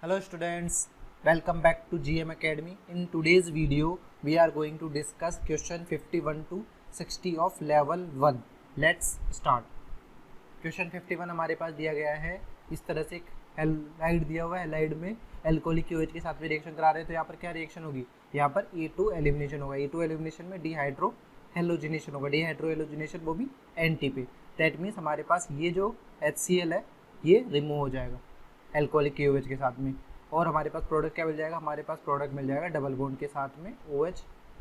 Hello students, welcome back to GM Academy. In today's video, we are going to discuss question 51 to 60 of level 1. Let's start. Question 51 हमारे पास दिया गया है इस तरह से, एक हैलाइड दिया हुआ है, हैलाइड में एल्कोहलिक OH के साथ में रिएक्शन करा रहे हैं, तो यहाँ पर क्या रिएक्शन होगी, यहाँ पर E2 एलिमिनेशन होगा। E2 एलिमिनेशन में डिहाइड्रो हेलोजिनेशन होगा, डिहाइड्रो हेलोजिनेशन वो भी एंटी पे। दैट मीन्स हमारे पास ये जो HCl है ये रिमूव हो जाएगा एल्कोहलिक OH के साथ में, और हमारे पास प्रोडक्ट क्या मिल जाएगा, हमारे पास प्रोडक्ट मिल जाएगा डबल बॉन्ड के साथ में OH,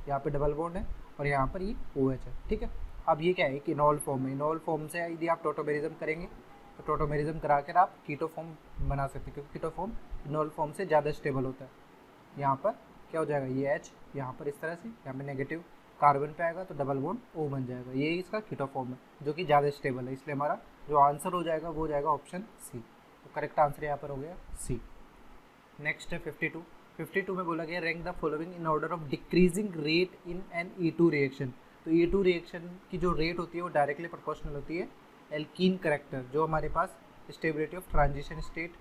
यहाँ पे डबल बॉन्ड है और यहाँ पर ये OH है। ठीक है, अब ये क्या है कि इनॉल फॉर्म है, इनॉल फॉर्म से यदि आप टोटोमेरिज्म करेंगे तो टोटोमेरिज्म करा कर आप कीटो फॉर्म बना सकते हैं, क्योंकि कीटो फॉर्म इनॉल फॉर्म से ज़्यादा स्टेबल होता है। यहाँ पर क्या हो जाएगा, ये H यहाँ पर इस तरह से, यहाँ पर नेगेटिव कार्बन पे आएगा तो डबल बॉन्ड O बन जाएगा, ये इसका कीटो फॉर्म है जो कि ज़्यादा स्टेबल है, इसलिए हमारा जो आंसर हो जाएगा वो हो जाएगा ऑप्शन सी। तो करेक्ट आंसर यहाँ पर हो गया सी। नेक्स्ट है 52 में बोला गया rank the following in order of decreasing rate in an E2 reaction. तो E2 रिएक्शन की जो रेट होती है वो डायरेक्टली प्रोपोर्शनल होती है एल्कीन करैक्टर, जो हमारे पास स्टेबिलिटी ऑफ ट्रांजिशन स्टेट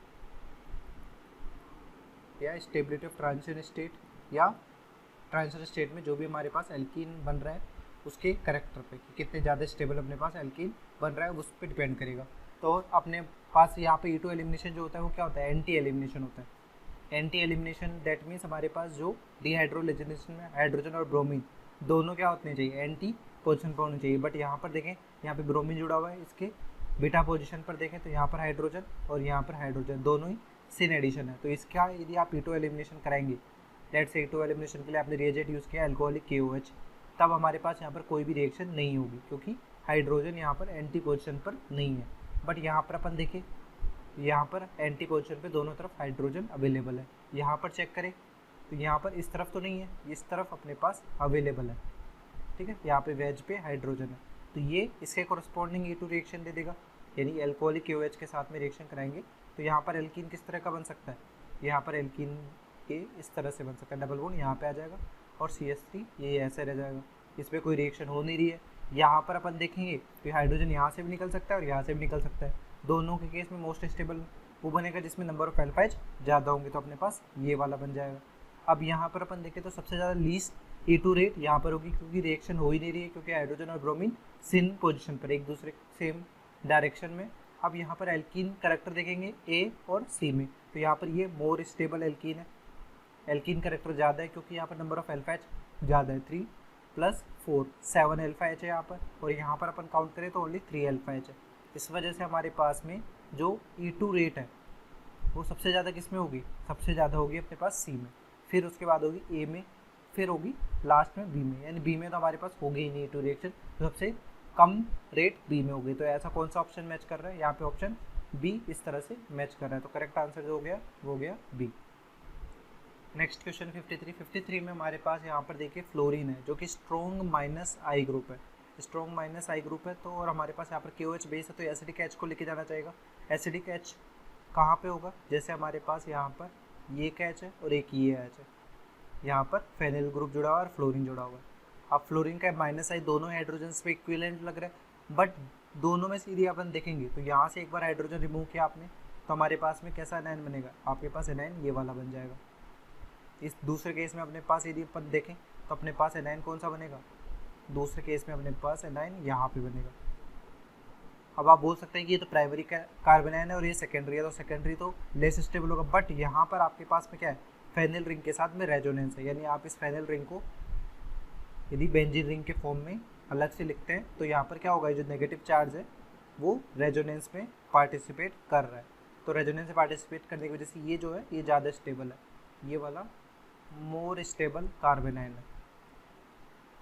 या स्टेबिलिटी ऑफ ट्रांजिशन स्टेट या ट्रांजिशन स्टेट में जो भी हमारे पास एल्कीन बन रहा है उसके करैक्टर पे, कि कितने ज़्यादा स्टेबल अपने पास एल्कीन बन रहा है उस पर डिपेंड करेगा। तो अपने पास यहाँ पे E2 एलिमिनेशन जो होता है वो क्या होता है, एंटी एलिमिनेशन होता है। एंटी एलिमिनेशन दैट मीन्स हमारे पास जो डिहाइड्रोलिजिनेशन में हाइड्रोजन और ब्रोमीन दोनों क्या होने चाहिए, एंटी पोजिशन पर होनी चाहिए। बट यहाँ पर देखें, यहाँ पे ब्रोमीन जुड़ा हुआ है, इसके बीटा पोजिशन पर देखें तो यहाँ पर हाइड्रोजन और यहाँ पर हाइड्रोजन दोनों ही सिन एडिशन है। तो इसका यदि आप E2 एलिमिनेशन कराएंगे, लेट से E2 एलिमिनेशन के लिए आपने रिएजेंट यूज़ किया एल्कोहलिक KOH, तब हमारे पास यहाँ पर कोई भी रिएक्शन नहीं होगी, क्योंकि हाइड्रोजन यहाँ पर एंटी पोजिशन पर नहीं है। बट यहाँ पर अपन देखें, यहाँ पर एंटी पोजिशन पे दोनों तरफ हाइड्रोजन अवेलेबल है। यहाँ पर चेक करें तो यहाँ पर इस तरफ तो नहीं है, इस तरफ अपने पास अवेलेबल है। ठीक है, यहाँ पे वेज पे हाइड्रोजन है, तो ये इसके कोरस्पॉन्डिंग E2 रिएक्शन दे देगा, यानी एल्कोहलिक KOH के साथ में रिएक्शन कराएंगे तो यहाँ पर एल्कीन किस तरह का बन सकता है, यहाँ पर एल्कीन के इस तरह से बन सकता है, डबल बॉन्ड यहाँ पे आ जाएगा और CH3 ये ऐसे रह जाएगा, इस पर कोई रिएक्शन हो नहीं रही है। यहाँ पर अपन देखेंगे तो हाइड्रोजन यहाँ से भी निकल सकता है और यहाँ से भी निकल सकता है। दोनों के केस में मोस्ट स्टेबल वो बनेगा जिसमें नंबर ऑफ अल्फाइज ज़्यादा होंगे, तो अपने पास ये वाला बन जाएगा। अब यहाँ पर अपन देखें तो सबसे ज़्यादा लीस्ट E2 रेट यहाँ पर होगी, क्योंकि रिएक्शन हो ही नहीं रही है, क्योंकि हाइड्रोजन और ब्रोमीन सिन पोजिशन पर एक दूसरे सेम डायरेक्शन में। अब यहाँ पर एल्कीन करैक्टर देखेंगे A और C में, तो यहाँ पर ये मोर स्टेबल एल्कीन है, एल्कीन करैक्टर ज़्यादा है क्योंकि यहाँ पर नंबर ऑफ अल्फा एच ज़्यादा है, 3 + 4 7 अल्फा एच है यहाँ पर, और यहाँ पर अपन काउंट करें तो ओनली 3 अल्फा एच है। इस वजह से हमारे पास में जो E2 रेट है वो सबसे ज़्यादा किस में होगी, सबसे ज़्यादा होगी अपने पास C में, फिर उसके बाद होगी A में, फिर होगी लास्ट में B में, यानी B में तो हमारे पास होगी ही नहीं E2 रिएक्शन, तो सबसे कम रेट B में होगी। तो ऐसा कौन सा ऑप्शन मैच कर रहा है, यहाँ पे ऑप्शन B इस तरह से मैच कर रहा है, तो करेक्ट आंसर जो हो गया वो हो गया B। नेक्स्ट क्वेश्चन 53 में हमारे पास यहाँ पर देखिए फ्लोरीन है जो कि स्ट्रॉन्ग -I ग्रुप है, स्ट्रॉन्ग -I ग्रुप है, तो और हमारे पास यहाँ पर KOH बेस है, तो एसिडिक H को लेके जाना चाहेगा। एसिडिक H कहाँ पे होगा, जैसे हमारे पास यहाँ पर ये एक H है और एक ये H है, यहाँ पर फेनिल ग्रुप जुड़ा हुआ है और फ्लोरीन जुड़ा हुआ है। अब फ्लोरीन का -I दोनों हाइड्रोजन पे इक्विवेलेंट लग रहा है, बट दोनों में सीधे अपन देखेंगे तो यहाँ से एक बार हाइड्रोजन रिमूव किया आपने तो हमारे पास में कैसा एनायन बनेगा, आपके पास एनायन ये वाला बन जाएगा। इस दूसरे केस में अपने पास यदि अपन देखें तो अपने पास एनायन कौन सा बनेगा, दूसरे केस में अपने पास एनायन यहाँ पे बनेगा। अब आप बोल सकते हैं कि ये तो प्राइमरी कार्बन आयन है और ये सेकेंडरी है, तो सेकेंडरी तो लेस स्टेबल होगा, बट यहाँ पर आपके पास में क्या है, फेनिल रिंग के साथ में रेजोनेंस है, यानी आप इस फेनिल रिंग को यदि बेंजीन रिंग के फॉर्म में अलग से लिखते हैं तो यहाँ पर क्या होगा, जो नेगेटिव चार्ज है वो रेजोनेंस में पार्टिसिपेट कर रहा है, तो रेजोनेंस से पार्टिसिपेट करने की वजह से ये जो है ये ज़्यादा स्टेबल है, ये वाला मोर स्टेबल कार्बन आयन है।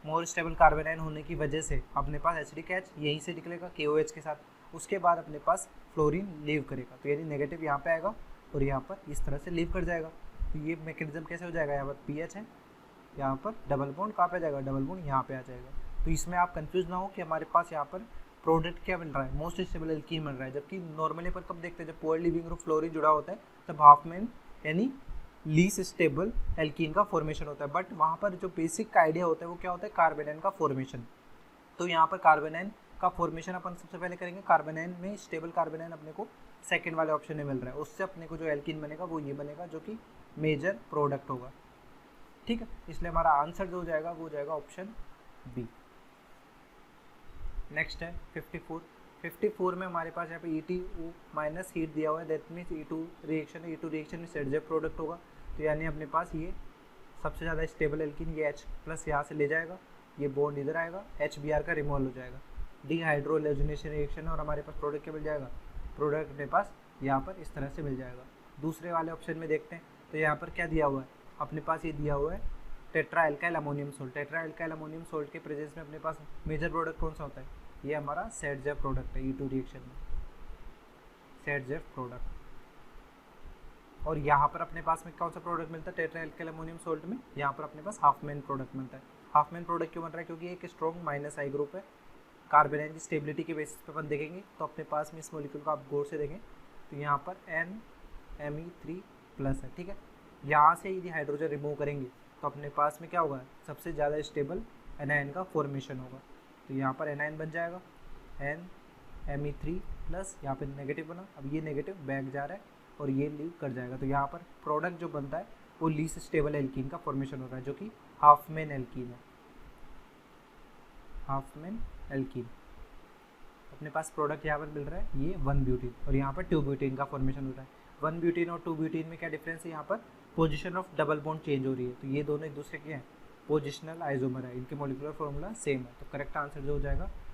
मोर स्टेबल कार्बन आयन होने की वजह से अपने पास एसिडिक H यहीं से निकलेगा KOH के साथ, उसके बाद अपने पास फ्लोरीन लीव करेगा, तो यानी नेगेटिव यहाँ पे आएगा और यहाँ पर इस तरह से लीव कर जाएगा। तो ये मैकेनिज्म कैसे हो जाएगा, यहाँ पर PH है, यहाँ पर डबल बॉन्ड कहाँ पे आ जाएगा, डबल बॉन्ड यहाँ पे आ जाएगा। तो इसमें आप कंफ्यूज ना हो कि हमारे पास यहाँ पर प्रोडक्ट क्या मिल रहा है, मोस्ट स्टेबल एल्कीन मिल रहा है, जबकि नॉर्मली पर कब देखते हैं जब पुअर लीविंग ग्रुप फ्लोरीन जुड़ा होता है तब हाफ मैन यानी लीस्ट स्टेबल एल्कीन का फॉर्मेशन होता है, बट वहाँ पर जो बेसिक आइडिया होता है वो क्या होता है, कार्बन आयन का फॉर्मेशन। तो यहाँ पर कार्बन आयन का फॉर्मेशन अपन सबसे पहले करेंगे, कार्बन आयन में स्टेबल कार्बन आयन अपने को सेकंड वाले ऑप्शन में मिल रहा है, उससे अपने को जो एल्कीन बनेगा वो ये बनेगा जो कि मेजर प्रोडक्ट होगा। ठीक है, इसलिए हमारा आंसर जो हो जाएगा वो हो जाएगा ऑप्शन बी। नेक्स्ट है 54। 54 में हमारे पास यहाँ पे E2 माइनस हीट दिया हुआ है, दैट मीन्स E2 रिएक्शन है, E2 रिएक्शन में ZZ प्रोडक्ट होगा। तो यानी अपने पास ये सबसे ज़्यादा स्टेबल एल्कीन ये H प्लस यहाँ से ले जाएगा, ये बॉन्ड इधर आएगा, HBr का रिमूवल हो जाएगा, डिहाइड्रोलेजनेशन रिएक्शन है और हमारे पास प्रोडक्ट क्या मिल जाएगा, प्रोडक्ट अपने पास यहाँ पर इस तरह से मिल जाएगा। दूसरे वाले ऑप्शन में देखते हैं तो यहाँ पर क्या दिया हुआ है, अपने पास ये दिया हुआ है tetra alkyl ammonium salt. Tetra alkyl ammonium salt के प्रेजेंस में अपने पास मेजर प्रोडक्ट कौन सा होता है, ये हमारा ZZ प्रोडक्ट है E2 रिएक्शन में, ZZ प्रोडक्ट। और यहाँ पर अपने पास में कौन सा प्रोडक्ट मिलता है टेट्रा एल्काइल अमोनियम सोल्ट में, यहाँ पर अपने पास हाफ मैन प्रोडक्ट मिलता है। हाफ मैन प्रोडक्ट क्यों बन रहा है, क्योंकि एक स्ट्रॉन्ग माइनस आई ग्रुप है। कार्बोनाइन की स्टेबिलिटी के बेसिस पे अपन देखेंगे तो अपने पास में इस मॉलिक्यूल को आप गौर से देखें तो यहाँ पर NMe3 प्लस है। ठीक है, यहाँ से यदि हाइड्रोजन रिमूव करेंगे तो अपने पास में क्या होगा, सबसे ज़्यादा स्टेबल एनायन का फॉर्मेशन होगा। तो यहाँ पर एनायन बन जाएगा NMe3 प्लस, यहाँ पर नेगेटिव बना, अब ये नेगेटिव बैक जा रहा है और ये लीव कर जाएगा। तो यहाँ पर प्रोडक्ट जो बनता है वो लीस्ट स्टेबल एल्कीन का फॉर्मेशन हो रहा है जो कि हाफ मैन एल्कीन है, हाफ मैन एल्कीन। अपने पास प्रोडक्ट यहाँ पर मिल रहा है ये 1 ब्यूटीन और यहाँ पर 2 ब्यूटीन का फॉर्मेशन हो रहा है। 1 ब्यूटीन और 2 ब्यूटीन में क्या डिफरेंस है, यहाँ पर position of double bond change हो रही है। तो ये दोनों एक दूसरे के हैं पोजिशनल आइसोमर है, इनके मॉलिक्यूलर फॉर्मूला सेम है। तो करेक्ट आंसर जो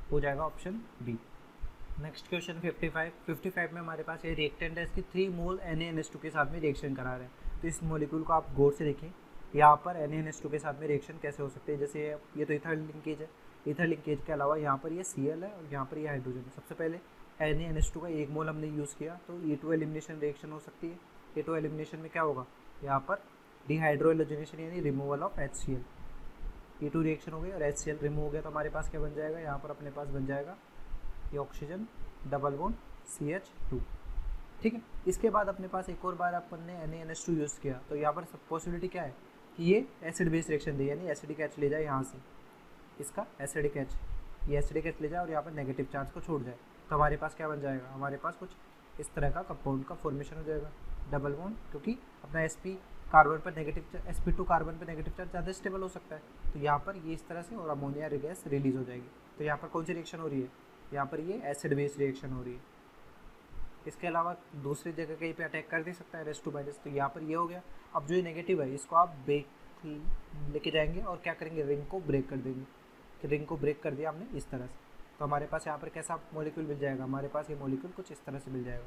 हो जाएगा ऑप्शन बी। Next question 55। 55 में हमारे पास ये रिएक्टेंट है, इसकी 3 मोल NaNH2 के साथ में रिएक्शन करा रहे हैं। तो इस मॉलिक्यूल को आप गौर से देखें, यहाँ पर NaNH2 के साथ में रिएक्शन कैसे हो सकते हैं। जैसे ये तो ईथर लिंकेज है, ईथर लिंकेज के अलावा यहाँ पर ये Cl है और यहाँ पर ये हाइड्रोजन है। सबसे पहले NaNH2 का 1 मोल हमने यूज़ किया तो E2 एलिमिनेशन रिएक्शन हो सकती है। E2 एलिमिनेशन में क्या होगा, यहाँ पर डिहाइड्रोएलोजिनेशन यानी removal of HCl, E2 reaction हो गई और HCl रिमूव हो गया तो हमारे पास क्या बन जाएगा, यहाँ पर अपने पास बन जाएगा ये ऑक्सीजन डबल बॉन्ड CH2। ठीक है, इसके बाद अपने पास एक और बार अपन ने NaNH2 यूज़ किया तो यहाँ पर सब पॉसिबिलिटी क्या है कि ये एसिड बेस रिएक्शन दे, यानी एसिडिक H ले जाए यहाँ से, इसका एसिडिक H, ये एसिडिक H ले जाए और यहाँ पर नेगेटिव चार्ज को छोड़ जाए। तो हमारे पास क्या बन जाएगा, हमारे पास कुछ इस तरह का कंपाउंड का फॉर्मेशन हो जाएगा डबल बॉन्ड, क्योंकि अपना sp कार्बन पर नेगेटिव sp2 कार्बन पर नेगेटिव चार्ज ज़्यादा स्टेबल हो सकता है। तो यहाँ पर ये इस तरह से और अमोनिया गैस रिलीज हो जाएगी। तो यहाँ पर कौन सी रिएक्शन हो रही है, यहाँ पर ये एसिड बेस रिएक्शन हो रही है। इसके अलावा दूसरी जगह कहीं पे अटैक कर दे सकता है NH2 माइनस, तो यहाँ पर ये हो गया। अब जो ये नेगेटिव है इसको आप ब्रेक लेके जाएंगे और क्या करेंगे, रिंग को ब्रेक कर देंगे। कि रिंग को ब्रेक कर दिया हमने इस तरह से, तो हमारे पास यहाँ पर कैसा मॉलिक्यूल मिल जाएगा, हमारे पास ये मॉलिक्यूल कुछ इस तरह से मिल जाएगा।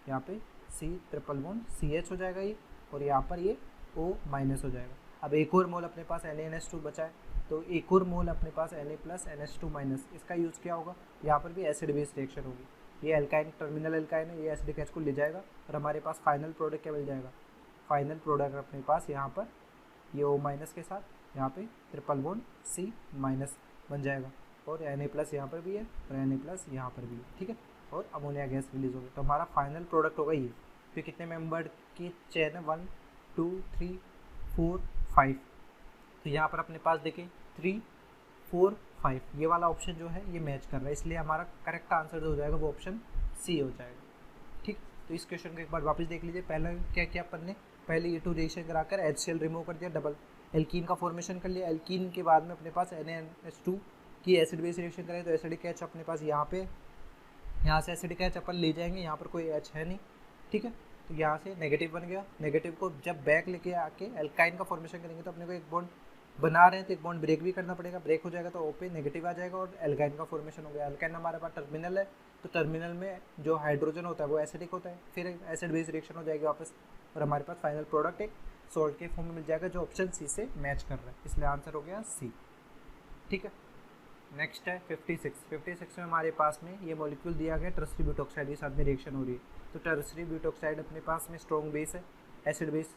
यहाँ पे C ट्रिपल बॉन्ड CH हो जाएगा ये, और यहाँ पर ये O माइनस हो जाएगा। अब एक और मोल अपने पास NaNH2 बचा है, तो एक और मोल अपने पास Na प्लस NH2 माइनस, इसका यूज़ क्या होगा, यहाँ पर भी एसिड बेस रिएक्शन होगी। ये एल्काइन टर्मिनल एल्काइन है, ये एसिडिक H को ले जाएगा और हमारे पास फाइनल प्रोडक्ट क्या मिल जाएगा, फाइनल प्रोडक्ट अपने पास यहाँ पर ये O माइनस के साथ यहाँ पे ट्रिपल बॉन्ड C माइनस बन जाएगा, और Na प्लस यहाँ पर भी है और Na प्लस यहाँ पर भी है। ठीक है, और अमोनिया गैस रिलीज होगी। तो हमारा फाइनल प्रोडक्ट होगा ये। फिर कितने मेंबर की चेन है, 1 2 3 4 5। तो यहाँ पर अपने पास देखें 3 4 5, ये वाला ऑप्शन जो है ये मैच कर रहा है, इसलिए हमारा करेक्ट आंसर जो हो जाएगा वो ऑप्शन C हो जाएगा। ठीक, तो इस क्वेश्चन को एक बार वापस देख लीजिए। पहले क्या किया अपन ने, पहले E2 रिएक्शन कराकर HCl रिमूव कर दिया, डबल एल्कीन का फॉर्मेशन कर लिया। एल्कीन के बाद में अपने पास NaNH2 की एसिड बेस रिएक्शन करें तो एसिडिक H अपने पास यहाँ पे, यहाँ से एसिडिक H अपन ले जाएंगे, यहाँ पर कोई H है नहीं। ठीक है, तो यहाँ से नेगेटिव बन गया। नेगेटिव को जब बैक लेके आके एल्काइन का फॉर्मेशन करेंगे तो अपने को एक बॉन्ड बना रहे हैं तो एक बॉन्ड ब्रेक भी करना पड़ेगा। ब्रेक हो जाएगा तो O पे नेगेटिव आ जाएगा और एल्काइन का फॉर्मेशन हो गया। एल्काइन हमारे पास टर्मिनल है, तो टर्मिनल में जो हाइड्रोजन होता है वो एसिडिक होता है, फिर एसिड बेस रिएक्शन हो जाएगी वापस, और हमारे पास फाइनल प्रोडक्ट एक सॉल्ट के फॉर्म में मिल जाएगा जो ऑप्शन C से मैच कर रहा है, इसलिए आंसर हो गया C। ठीक है, नेक्स्ट है 56। 56 में हमारे पास में ये मॉलिक्यूल दिया गया टर्सरी ब्यूटॉक्साइड के साथ में रिएक्शन हो रही है। तो टर्सरी ब्यूटॉक्साइड अपने पास में स्ट्रॉन्ग बेस है, एसिड बेस।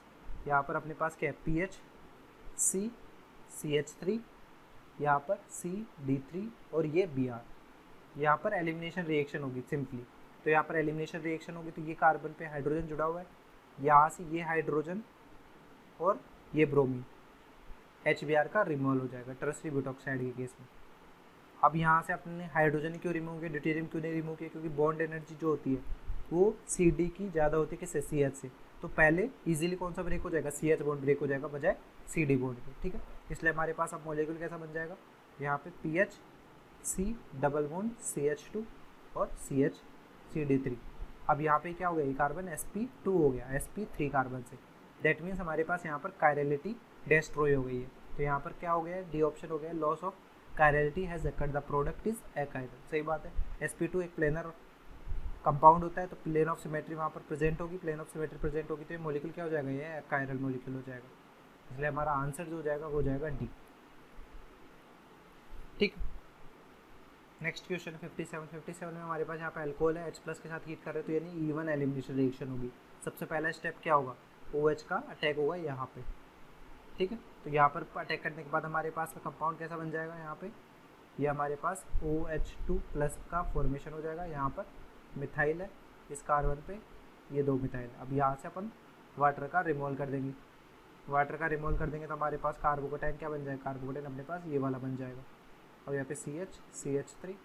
यहाँ पर अपने पास क्या है, PH C CH3, यहाँ पर CD3 और ये Br। यहाँ पर एलिमिनेशन रिएक्शन होगी सिंपली, तो यहाँ पर एलिमिनेशन रिएक्शन होगी तो ये कार्बन पे हाइड्रोजन जुड़ा हुआ है, यहाँ से ये हाइड्रोजन और ये ब्रोमीन HBr का रिमूवल हो जाएगा टर्सरी ब्यूटॉक्साइड के केस में। अब यहाँ से अपने हाइड्रोजन क्यों रिमूव किया, ड्यूटेरियम क्यों नहीं रिमूव किया, क्योंकि बॉन्ड एनर्जी जो होती है वो सी डी की ज़्यादा होती है किससे, सी एच से। तो पहले इजीली कौन सा ब्रेक हो जाएगा, सी एच बॉन्ड ब्रेक हो जाएगा बजाय सी डी बॉन्ड के, ठीक है। इसलिए हमारे पास अब मॉलिक्यूल कैसा बन जाएगा, यहाँ पे P H C double bond C H two और C H C D three. अब यहाँ पे क्या हो गया, ये कार्बन एस पी टू हो गया एस पी थ्री कार्बन से। दैट मीन्स हमारे पास यहाँ पर कायरलिटी डिस्ट्रॉय हो गई है। तो यहाँ पर क्या हो गया है, डी ऑप्शन हो गया, loss of chirality has occurred, the product is achiral. सही बात है, एस पी टू एक प्लेनर कंपाउंड होता है, तो प्लेन ऑफ सिमेट्री वहाँ पर प्रेजेंट होगी, प्लेन ऑफ सिमेट्री प्रेजेंट होगी, तो ये मॉलिक्यूल क्या हो जाएगा, ये कायरल मॉलिक्यूल हो जाएगा। इसलिए हमारा आंसर जो हो जाएगा वो हो जाएगा डी। ठीक, नेक्स्ट क्वेश्चन 57 में हमारे पास यहाँ पे अल्कोहल है, H प्लस के साथ हीट कर रहे हैं, तो यानी इवन एलिमिनेशन रिएक्शन होगी। सबसे पहला स्टेप क्या होगा, OH का अटैक होगा यहाँ पे, ठीक है। तो यहाँ पर अटैक करने के बाद हमारे पास में कंपाउंड कैसा बन जाएगा, यहाँ पे ये हमारे पास OH2 प्लस का फॉर्मेशन हो जाएगा। यहाँ पर मिथाइल है, इस कार्बन पे ये 2 मिथाइल। अब यहाँ से अपन वाटर का रिमूवल कर देंगे, वाटर का रिमूवल कर देंगे तो हमारे पास कार्बोकेटाइन क्या बन जाएगा, कार्बोकेटाइन अपने पास ये वाला बन जाएगा। और यहाँ पे CH3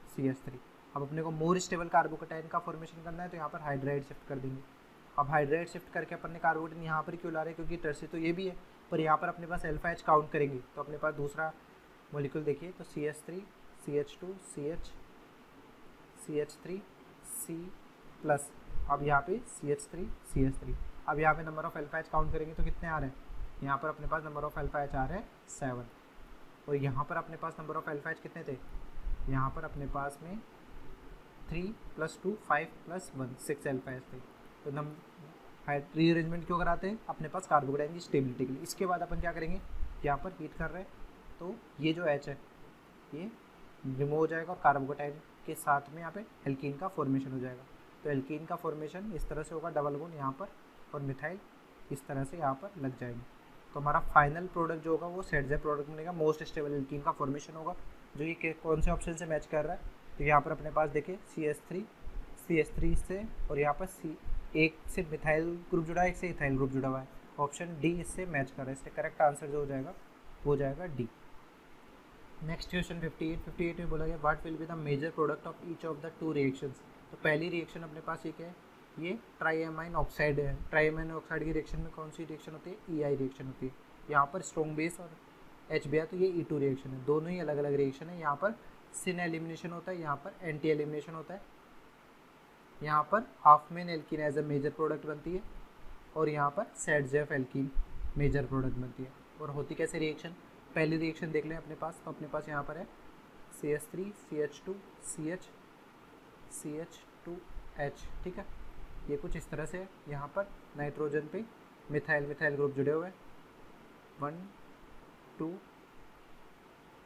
CH3। अब अपने को मोर स्टेबल कार्बोकेटाइन का फॉर्मेशन करना है, तो यहाँ पर हाइड्राइड शिफ्ट कर देंगे। अब हाइड्राइड शिफ्ट करके अपन ने कार्बोकेटाइन यहाँ पर क्यों ला रहे हैं, क्योंकि टर्सी तो ये भी है, पर यहाँ पर अपने पास अल्फा H काउंट करेंगे तो अपने पास दूसरा मॉलिक्यूल देखिए, तो CH3 CH2 CH3 C plus. अब यहाँ पे CH3 CH3। अब यहाँ पे number of alpha H count करेंगे तो कितने आ रहे हैं, यहाँ पर अपने पास नंबर ऑफ अल्फा H आ रहे हैं 7। और यहाँ पर अपने पास नंबर ऑफ अल्फा H कितने थे, यहाँ पर अपने पास में 3 + 2 5 + 1 6 अल्फा H थे। तो हम रीअरेंजमेंट क्यों कराते हैं, अपने पास कार्बोकेटाइन की स्टेबिलिटी के लिए। इसके बाद अपन क्या करेंगे, यहाँ पर हीट कर रहे हैं तो ये जो H है ये रिमूव हो जाएगा और कार्बोकेटाइन के साथ में यहाँ पे एल्कीन का फॉर्मेशन हो जाएगा। तो एल्कीन का फॉर्मेशन इस तरह से होगा, डबल बॉन्ड यहाँ पर और मिथाइल इस तरह से यहाँ पर लग जाएंगे। तो हमारा फाइनल प्रोडक्ट जो होगा वो सेट प्रोडक्ट मिलेगा, मोस्ट स्टेबल एल्कीन का फॉर्मेशन होगा, जो ये कौन से ऑप्शन से मैच कर रहा है। तो यहाँ पर अपने पास देखिए CH3 से, और यहाँ पर एक से मिथाइल ग्रुप जुड़ा है, एक से इथाइल ग्रुप जुड़ा हुआ है। ऑप्शन डी इससे मैच कर रहा है, इससे करेक्ट आंसर जो हो जाएगा वो हो जाएगा डी। नेक्स्ट क्वेश्चन 58 में बोला गया what will be the major product of each of the two reactions. तो पहली रिएक्शन अपने पास ये क्या है, ये ट्राइएमाइन ऑक्साइड है। ट्राइएमाइन ऑक्साइड की रिएक्शन में कौन सी रिएक्शन होती है, EI रिएक्शन होती है। यहाँ पर स्ट्रॉन्ग बेस और HBr, तो ये E2 रिएक्शन है, दोनों ही अलग अलग रिएक्शन है। यहाँ पर सिन एलिमिनेशन होता है, यहाँ पर एंटी एलिमिनेशन होता है। यहाँ पर Hofmann alkene as a major product बनती है और यहाँ पर सेट एल्कीन मेजर प्रोडक्ट बनती है। और होती कैसे रिएक्शन, पहली रिएक्शन देख लें अपने पास, तो अपने पास यहाँ पर है CH3 CH2 CH2H, ठीक है। ये कुछ इस तरह से है। यहाँ पर नाइट्रोजन पे मिथाइल ग्रुप जुड़े हुए हैं 1 2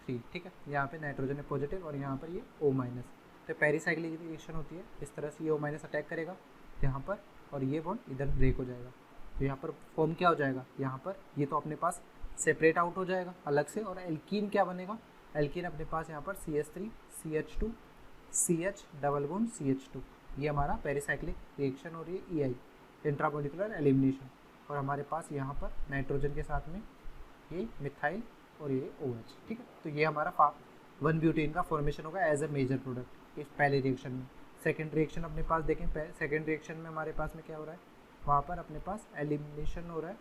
3, ठीक है। यहाँ पे नाइट्रोजन है पॉजिटिव और यहाँ पर ये O-। तो पेरिसाइक्लिक रिएक्शन होती है, इस तरह से ये O- अटैक करेगा यहाँ पर और ये बॉन्ड इधर ब्रेक हो जाएगा। तो यहाँ पर फॉर्म क्या हो जाएगा, यहाँ पर ये तो अपने पास सेपरेट आउट हो जाएगा अलग से, और एल्कीन क्या बनेगा, एल्कीन अपने पास यहाँ पर CH3 CH2 CH double bond CH2। ये हमारा पेरिसाइक्लिक रिएक्शन हो रही है EI, इंट्रामोलिकुलर एलिमिनेशन। और हमारे पास यहाँ पर नाइट्रोजन के साथ में ये मिथाइल और ये OH, ठीक है। तो ये हमारा 1 ब्यूटेन का फॉर्मेशन होगा एज अ मेजर प्रोडक्ट इस पहले रिएक्शन में। सेकेंड रिएक्शन अपने पास देखें, सेकेंड रिएक्शन में हमारे पास में क्या हो रहा है, वहाँ पर अपने पास एलिमिनेशन हो रहा है,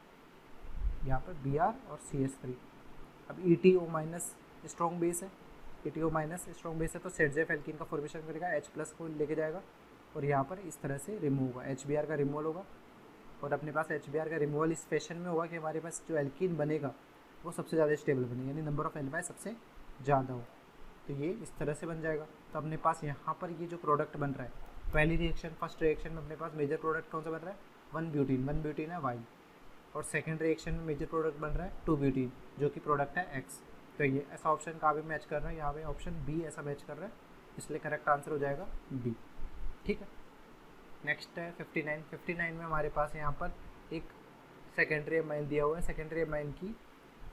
यहाँ पर Br और CH3। अब ETO- स्ट्रॉन्ग बेस है, ETO- स्ट्रॉन्ग बेस है, तो सेट एल्कीन का फॉर्मेशन करेगा, H+ को लेके जाएगा और यहाँ पर इस तरह से रिमूव होगा, HBr का रिमूवल होगा। और अपने पास HBr का रिमूवल इस फैशन में होगा कि हमारे पास जो एल्कीन बनेगा वो सबसे ज़्यादा स्टेबल बने, यानी नंबर ऑफ अल्फा सबसे ज़्यादा हो। तो ये इस तरह से बन जाएगा। तो अपने पास यहाँ पर ये जो प्रोडक्ट बन रहा है, पहली रिएक्शन फर्स्ट रिएक्शन में अपने पास मेजर प्रोडक्ट कौन सा बन रहा है, 1 ब्यूटीन है Y। और सेकेंड रिएक्शन में मेजर प्रोडक्ट बन रहा है 2 ब्यूटीन, जो कि प्रोडक्ट है X। तो ये ऐसा ऑप्शन कहाँ पे मैच कर रहा है, यहाँ पे ऑप्शन B ऐसा मैच कर रहा है, इसलिए करेक्ट आंसर हो जाएगा B, ठीक है। नेक्स्ट है 59 में हमारे पास यहाँ पर एक सेकेंडरी अमाइन दिया हुआ है। सेकेंडरी अमाइन की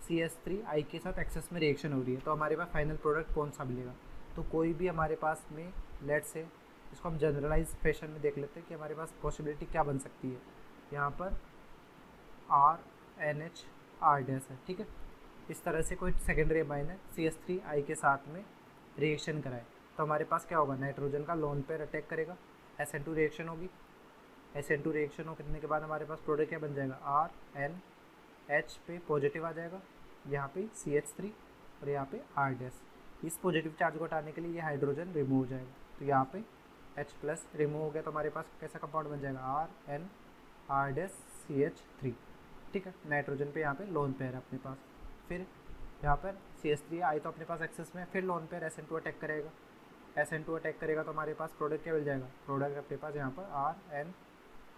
CH3I के साथ एक्सेस में रिएक्शन हो रही है, तो हमारे पास फाइनल प्रोडक्ट कौन सा मिलेगा। तो कोई भी हमारे पास में, लेट से इसको हम जनरलाइज फैशन में देख लेते हैं कि हमारे पास पॉसिबिलिटी क्या बन सकती है। यहाँ पर RNH R- है, ठीक है। इस तरह से कोई सेकेंडरी अमाइन है CH3I के साथ में रिएक्शन कराए, तो हमारे पास क्या होगा, नाइट्रोजन का लोन पेयर अटैक करेगा SN2 रिएक्शन होगी, SN2 रिएक्शन हो करने के बाद हमारे पास प्रोडक्ट क्या बन जाएगा, RNH पे पॉजिटिव आ जाएगा, यहाँ पे CH3 और यहाँ पे R-। इस पॉजिटिव चार्ज को हटाने के लिए ये हाइड्रोजन रिमूव हो जाएगा, तो यहाँ पे H+ रिमूव हो गया, तो हमारे पास कैसा कंपाउंड बन जाएगा, RNR-CH3। ठीक है, नाइट्रोजन पे यहाँ पे लोन पेयर है अपने पास, फिर यहाँ पर CH3 आई तो अपने पास एक्सेस में, फिर लोन पेयर SN2 अटैक करेगा, SN2 अटैक करेगा तो हमारे पास प्रोडक्ट क्या मिल जाएगा, प्रोडक्ट अपने पास यहाँ पर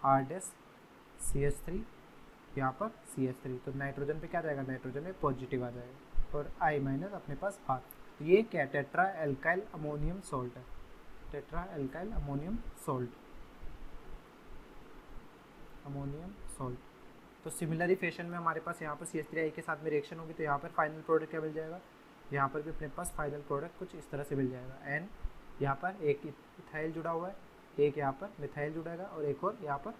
RNR-CH3, यहाँ पर CH3, तो नाइट्रोजन पे क्या जाएगा, नाइट्रोजन में पॉजिटिव आ जाएगा और I- अपने पास बाहर। तो ये क्या, टेट्रा एल्काइल अमोनियम सॉल्ट है, tetra alkyl ammonium salt, ammonium salt. तो सिमिलर फैशन में हमारे पास यहाँ पर CH3 के साथ में रिएक्शन होगी, तो यहाँ पर फाइनल प्रोडक्ट क्या मिल जाएगा, यहाँ पर भी अपने पास फाइनल प्रोडक्ट कुछ इस तरह से मिल जाएगा। एन यहाँ पर एक इथाइल जुड़ा हुआ है, एक यहाँ पर मिथाइल जुड़ेगा और एक और यहाँ पर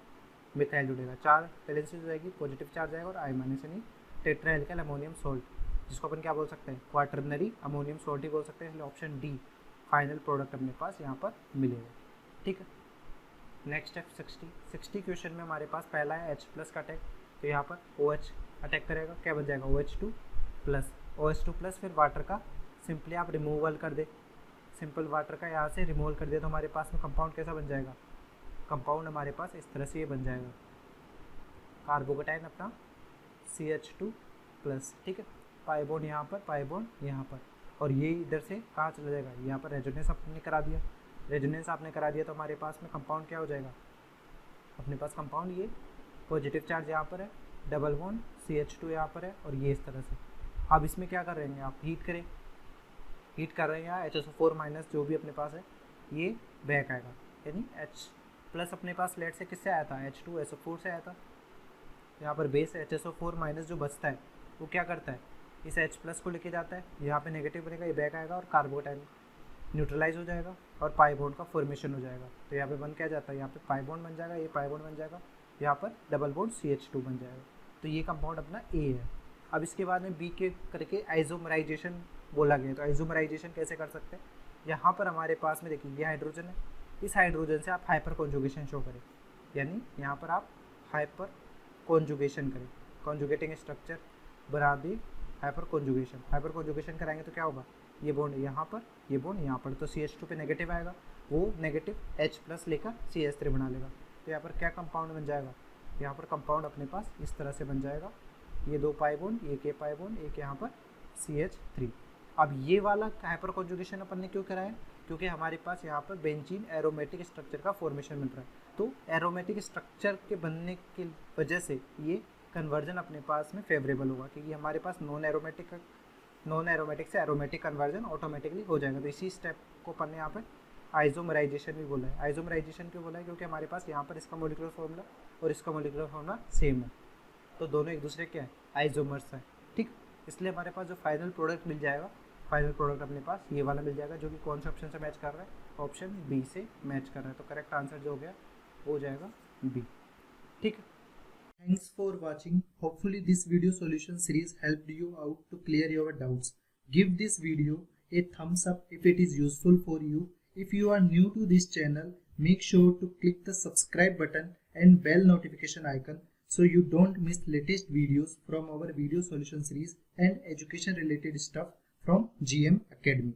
मिथाइल जुड़ेगा, 4 बैलेंस हो जाएगी, पॉजिटिव चार्ज आएगा और I- यानी टेट्रा एल्काइल अमोनियम सॉल्ट, जिसको अपन क्या बोल सकते हैं, क्वाटरनरी अमोनियम सॉल्ट ही बोल सकते हैं, इसलिए ऑप्शन डी फाइनल प्रोडक्ट अपने पास यहाँ पर मिलेगा। ठीक है, नेक्स्ट है 60 क्वेश्चन में हमारे पास पहला है H+ का अटैक, तो यहाँ पर OH अटैक करेगा, क्या बन जाएगा, OH2+, फिर वाटर का सिंपली आप रिमूवल कर दे, सिंपल वाटर का यहाँ से रिमूवल कर दिया तो हमारे पास में कंपाउंड कैसा बन जाएगा, कंपाउंड हमारे पास इस तरह से ये बन जाएगा, कार्बोकेटाइन अपना CH2+। ठीक है, पाई बॉन्ड यहाँ पर, पाई बॉन्ड यहाँ पर, और ये इधर से कहाँ चला जाएगा, यहाँ पर रेजोनेंस आपने करा दिया, रेजोनेंस आपने करा दिया तो हमारे पास में कंपाउंड क्या हो जाएगा, अपने पास कंपाउंड ये पॉजिटिव चार्ज यहाँ पर है, डबल बॉन्ड CH2 यहाँ पर है और ये इस तरह से। अब इसमें क्या कर रहे हैं आप, हीट करें, हीट कर रहे हैं यहाँ HSO4- जो भी अपने पास है ये बैक आएगा, यानी H+ अपने पास लेट से किससे आया था, H2SO4 से आया था, यहाँ पर बेस HSO4- जो बचता है वो क्या करता है, इस H+ को लेके जाता है, यहाँ पे नेगेटिव बनेगा, ये बैक आएगा और कार्बोटाइन न्यूट्रलाइज हो जाएगा और पाई बॉन्ड का फॉर्मेशन हो जाएगा, तो यहाँ पे बन क्या जाता है, यहाँ पे पाई बॉन्ड बन जाएगा, ये पाई बॉन्ड बन जाएगा, यहाँ पर डबल बॉन्ड CH2 बन जाएगा, तो ये कंपाउंड अपना A है। अब इसके बाद में B के करके आइसोमराइजेशन बोला गया, तो आइसोमराइजेशन कैसे कर सकते हैं, यहाँ पर हमारे पास में देखिए ये हाइड्रोजन है, इस हाइड्रोजन से आप हाइपर कॉन्जुगेशन शो करें, यानी यहाँ पर आप हाइपर कॉन्जुगेशन करें, कॉन्जुगेटिंग स्ट्रक्चर बना दी, हाइपर कॉन्जुगेशन कराएंगे तो क्या होगा, ये बॉन्ड यहाँ पर, ये बॉन्ड यहाँ पर, तो CH2 पे नेगेटिव आएगा, वो नेगेटिव H+ लेकर CH3 बना लेगा, तो यहाँ पर क्या कंपाउंड बन जाएगा, यहाँ पर कंपाउंड अपने पास इस तरह से बन जाएगा, ये 2 पाई बॉन्ड, एक ये पाई बॉन्ड, एक यहाँ पर CH3। अब ये वाला हाइपर कॉन्जुगेशन अपन ने क्यों कराया, क्योंकि हमारे पास यहाँ पर बेंजीन एरोमेटिक स्ट्रक्चर का फॉर्मेशन मिल रहा है, तो एरोमेटिक स्ट्रक्चर के बनने की वजह से ये कन्वर्जन अपने पास में फेवरेबल होगा, क्योंकि हमारे पास नॉन एरोमेटिक से एरोमेटिक कन्वर्जन ऑटोमेटिकली हो जाएगा। तो इसी स्टेप को अपन ने यहाँ पर आइसोमराइजेशन भी बोला है। आइसोमराइजेशन क्यों बोला है, क्योंकि हमारे पास यहाँ पर इसका मोलिकुलर फॉर्मूला और इसका मोलिकुलर फॉर्मूला सेम है, तो दोनों एक दूसरे के आइसोमर्स हैं। ठीक, इसलिए हमारे पास जो फाइनल प्रोडक्ट मिल जाएगा, फाइनल प्रोडक्ट अपने पास ये वाला मिल जाएगा, जो कि कौन से ऑप्शन से मैच कर रहा है, ऑप्शन बी से मैच कर रहा है, तो करेक्ट आंसर जो हो गया वो हो जाएगा बी। ठीक है, thanks for watching. Hopefully this video solution series helped you out to clear your doubts. Give this video a thumbs up if it is useful for you. If you are new to this channel, make sure to click the subscribe button and bell notification icon so you don't miss latest videos from our video solution series and education related stuff from GM Academy.